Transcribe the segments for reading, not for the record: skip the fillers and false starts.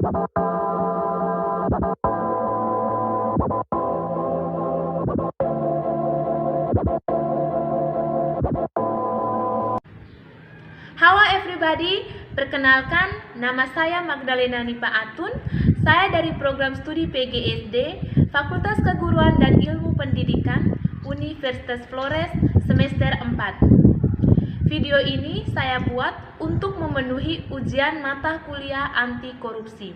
Halo everybody, perkenalkan nama saya Magdalena Nipa Atun. Saya dari program studi PGSD, Fakultas Keguruan dan Ilmu Pendidikan, Universitas Flores, semester 4. Video ini saya buat untuk memenuhi ujian mata kuliah anti korupsi.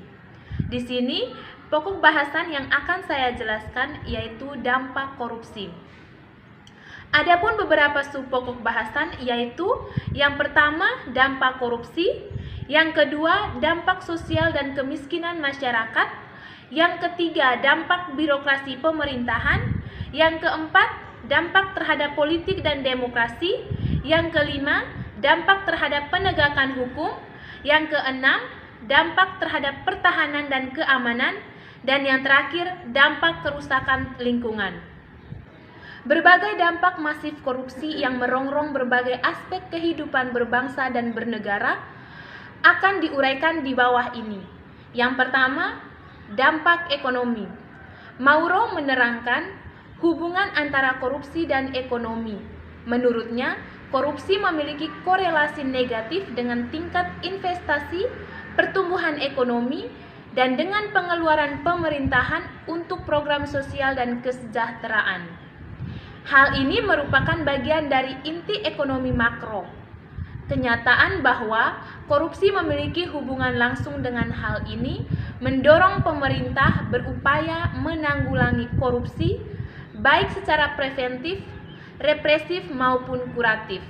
Di sini, pokok bahasan yang akan saya jelaskan yaitu dampak korupsi. Adapun beberapa subpokok bahasan yaitu yang pertama dampak korupsi, yang kedua dampak sosial dan kemiskinan masyarakat, yang ketiga dampak birokrasi pemerintahan, yang keempat dampak terhadap politik dan demokrasi, yang kelima dampak terhadap penegakan hukum, yang keenam dampak terhadap pertahanan dan keamanan, dan yang terakhir dampak kerusakan lingkungan. Berbagai dampak masif korupsi yang merongrong berbagai aspek kehidupan berbangsa dan bernegara akan diuraikan di bawah ini. Yang pertama, dampak ekonomi. Mauro menerangkan hubungan antara korupsi dan ekonomi. Menurutnya, korupsi memiliki korelasi negatif dengan tingkat investasi, pertumbuhan ekonomi, dan dengan pengeluaran pemerintahan untuk program sosial dan kesejahteraan. Hal ini merupakan bagian dari inti ekonomi makro. Kenyataan bahwa korupsi memiliki hubungan langsung dengan hal ini mendorong pemerintah berupaya menanggulangi korupsi baik secara preventif, represif maupun kuratif.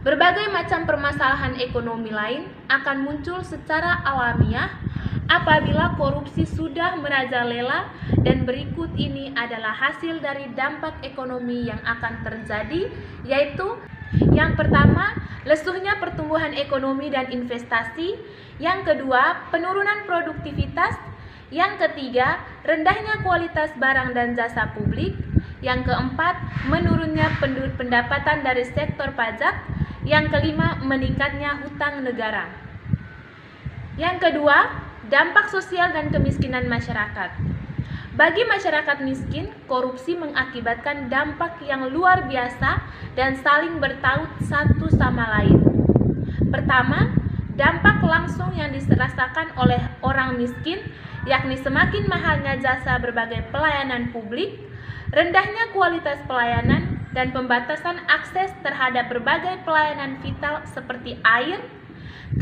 Berbagai macam permasalahan ekonomi lain akan muncul secara alamiah apabila korupsi sudah merajalela, dan berikut ini adalah hasil dari dampak ekonomi yang akan terjadi, yaitu yang pertama, lesuhnya pertumbuhan ekonomi dan investasi, yang kedua, penurunan produktivitas, yang ketiga, rendahnya kualitas barang dan jasa publik, yang keempat, menurunnya pendapatan dari sektor pajak, yang kelima, meningkatnya hutang negara. Yang kedua, dampak sosial dan kemiskinan masyarakat. Bagi masyarakat miskin, korupsi mengakibatkan dampak yang luar biasa dan saling bertaut satu sama lain. Pertama, dampak langsung yang dirasakan oleh orang miskin, yakni semakin mahalnya jasa berbagai pelayanan publik, rendahnya kualitas pelayanan, dan pembatasan akses terhadap berbagai pelayanan vital seperti air,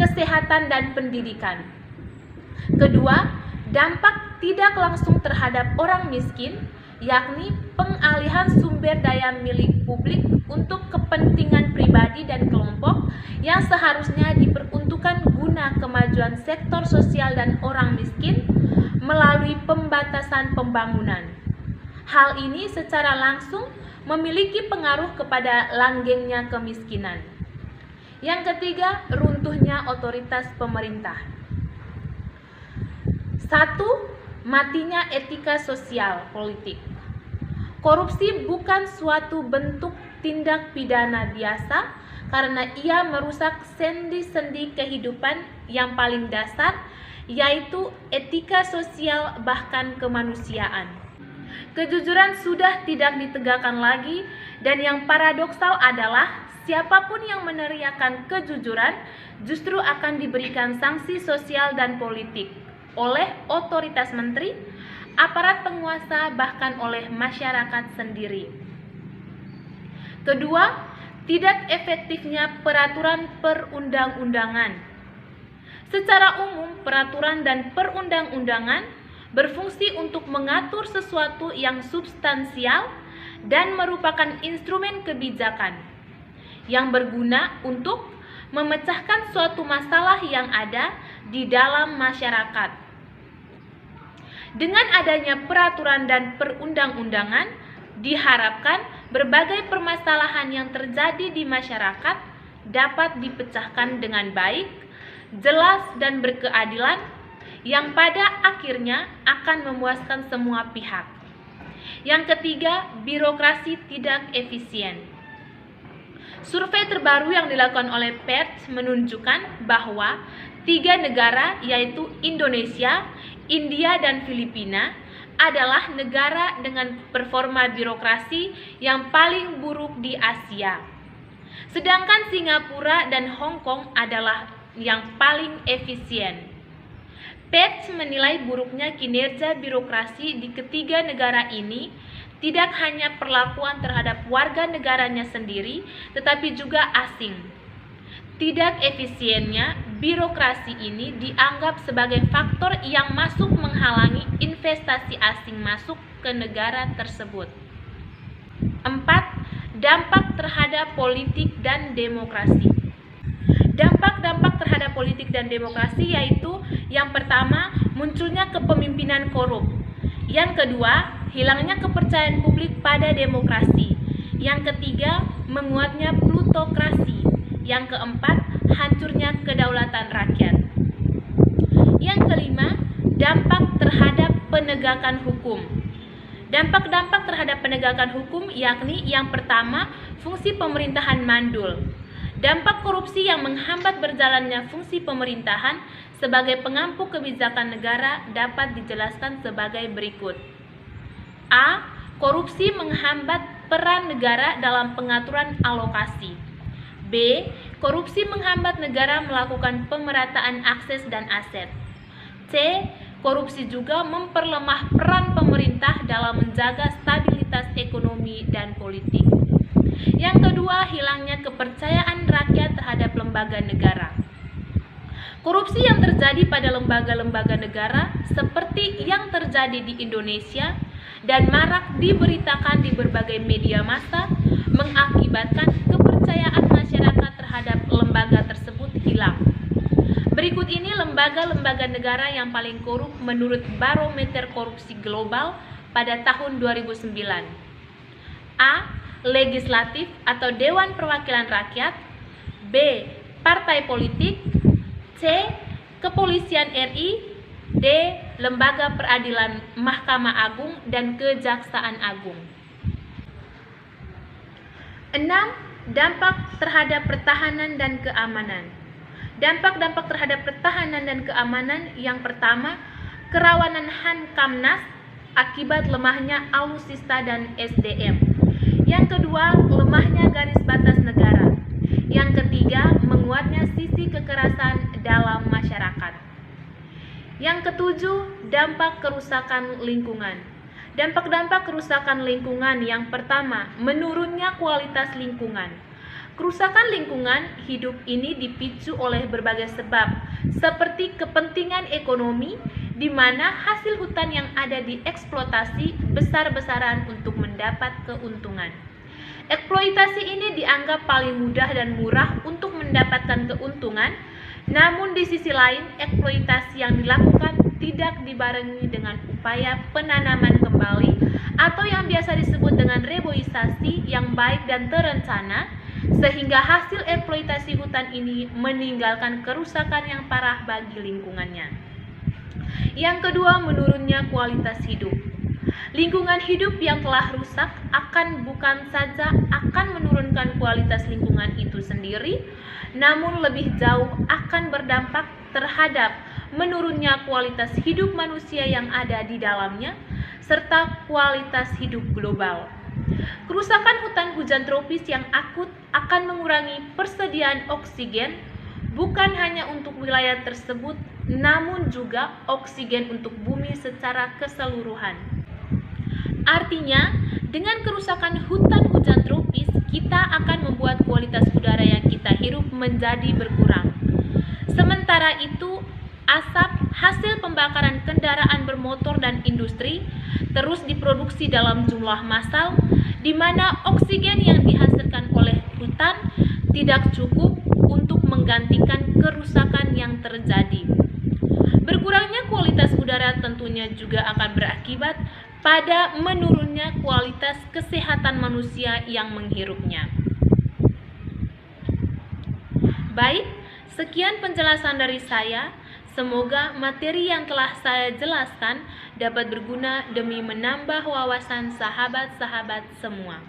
kesehatan, dan pendidikan. Kedua, dampak tidak langsung terhadap orang miskin, yakni pengalihan sumber daya milik publik untuk kepentingan pribadi dan kelompok yang seharusnya diperuntukkan guna kemajuan sektor sosial dan orang miskin melalui pembatasan pembangunan. Hal ini secara langsung memiliki pengaruh kepada langgengnya kemiskinan. Yang ketiga, runtuhnya otoritas pemerintah. 1. Matinya etika sosial politik. Korupsi bukan suatu bentuk tindak pidana biasa karena ia merusak sendi-sendi kehidupan yang paling dasar, yaitu etika sosial bahkan kemanusiaan. Kejujuran sudah tidak ditegakkan lagi, dan yang paradoksal adalah siapapun yang meneriakan kejujuran justru akan diberikan sanksi sosial dan politik oleh otoritas menteri, aparat penguasa, bahkan oleh masyarakat sendiri. Kedua, tidak efektifnya peraturan perundang-undangan. Secara umum, peraturan dan perundang-undangan berfungsi untuk mengatur sesuatu yang substansial dan merupakan instrumen kebijakan yang berguna untuk memecahkan suatu masalah yang ada di dalam masyarakat. Dengan adanya peraturan dan perundang-undangan, diharapkan berbagai permasalahan yang terjadi di masyarakat dapat dipecahkan dengan baik, jelas, dan berkeadilan, yang pada akhirnya akan memuaskan semua pihak. Yang ketiga, birokrasi tidak efisien. Survei terbaru yang dilakukan oleh PERT menunjukkan bahwa Tiga negara, yaitu Indonesia, India, dan Filipina, adalah negara dengan performa birokrasi yang paling buruk di Asia. Sedangkan Singapura dan Hong Kong adalah yang paling efisien. Page menilai buruknya kinerja birokrasi di ketiga negara ini tidak hanya perlakuan terhadap warga negaranya sendiri, tetapi juga asing. Tidak efisiennya birokrasi ini dianggap sebagai faktor yang masuk menghalangi investasi asing masuk ke negara tersebut. 4. Dampak terhadap politik dan demokrasi. Dampak-dampak terhadap politik dan demokrasi yaitu yang pertama, munculnya kepemimpinan korup. Yang kedua, hilangnya kepercayaan publik pada demokrasi. Yang ketiga, menguatnya plutokrasi. Yang keempat, hancurnya kedaulatan rakyat. Yang kelima, dampak terhadap penegakan hukum. Dampak-dampak terhadap penegakan hukum yakni yang pertama, fungsi pemerintahan mandul. Dampak korupsi yang menghambat berjalannya fungsi pemerintahan sebagai pengampu kebijakan negara dapat dijelaskan sebagai berikut. A. Korupsi menghambat peran negara dalam pengaturan alokasi. B. Korupsi menghambat negara melakukan pemerataan akses dan aset. C. Korupsi juga memperlemah peran pemerintah dalam menjaga stabilitas ekonomi dan politik. Yang kedua, hilangnya kepercayaan rakyat terhadap lembaga negara. Korupsi yang terjadi pada lembaga-lembaga negara seperti yang terjadi di Indonesia dan marak diberitakan di berbagai media massa mengakibatkan kepercayaan masyarakat terhadap lembaga tersebut hilang. Berikut ini lembaga-lembaga negara yang paling korup menurut Barometer Korupsi Global pada tahun 2009. A. Legislatif atau Dewan Perwakilan Rakyat. B. Partai politik. C. Kepolisian RI. D. Lembaga Peradilan Mahkamah Agung dan Kejaksaan Agung. 6. Dampak terhadap pertahanan dan keamanan. Dampak-dampak terhadap pertahanan dan keamanan yang pertama, kerawanan Hamkamnas akibat lemahnya alutsista dan SDM. Yang kedua, lemahnya garis batas negara. Yang ketiga, menguatnya sisi kekerasan dalam masyarakat. Yang ketujuh, dampak kerusakan lingkungan. Dampak-dampak kerusakan lingkungan yang pertama, menurunnya kualitas lingkungan. Kerusakan lingkungan hidup ini dipicu oleh berbagai sebab, seperti kepentingan ekonomi, di mana hasil hutan yang ada dieksploitasi besar-besaran untuk mendapat keuntungan. Eksploitasi ini dianggap paling mudah dan murah untuk mendapatkan keuntungan, namun di sisi lain, eksploitasi yang dilakukan tidak dibarengi dengan upaya penanaman kembali atau yang biasa disebut dengan reboisasi yang baik dan terencana, sehingga hasil eksploitasi hutan ini meninggalkan kerusakan yang parah bagi lingkungannya. Yang kedua, menurunnya kualitas hidup. Lingkungan hidup yang telah rusak bukan saja akan menurunkan kualitas lingkungan itu sendiri, namun lebih jauh akan berdampak terhadap menurunnya kualitas hidup manusia yang ada di dalamnya, serta kualitas hidup global. Kerusakan hutan hujan tropis yang akut akan mengurangi persediaan oksigen bukan hanya untuk wilayah tersebut, namun juga oksigen untuk bumi secara keseluruhan. Artinya, dengan kerusakan hutan hujan tropis, kita akan membuat kualitas udara yang kita hirup menjadi berkurang. Sementara itu, asap hasil pembakaran kendaraan bermotor dan industri terus diproduksi dalam jumlah massal, di mana oksigen yang dihasilkan oleh hutan tidak cukup untuk menggantikan kerusakan yang terjadi. Berkurangnya kualitas udara tentunya juga akan berakibat pada menurunnya kualitas kesehatan manusia yang menghirupnya. Baik, sekian penjelasan dari saya. Semoga materi yang telah saya jelaskan dapat berguna demi menambah wawasan sahabat-sahabat semua.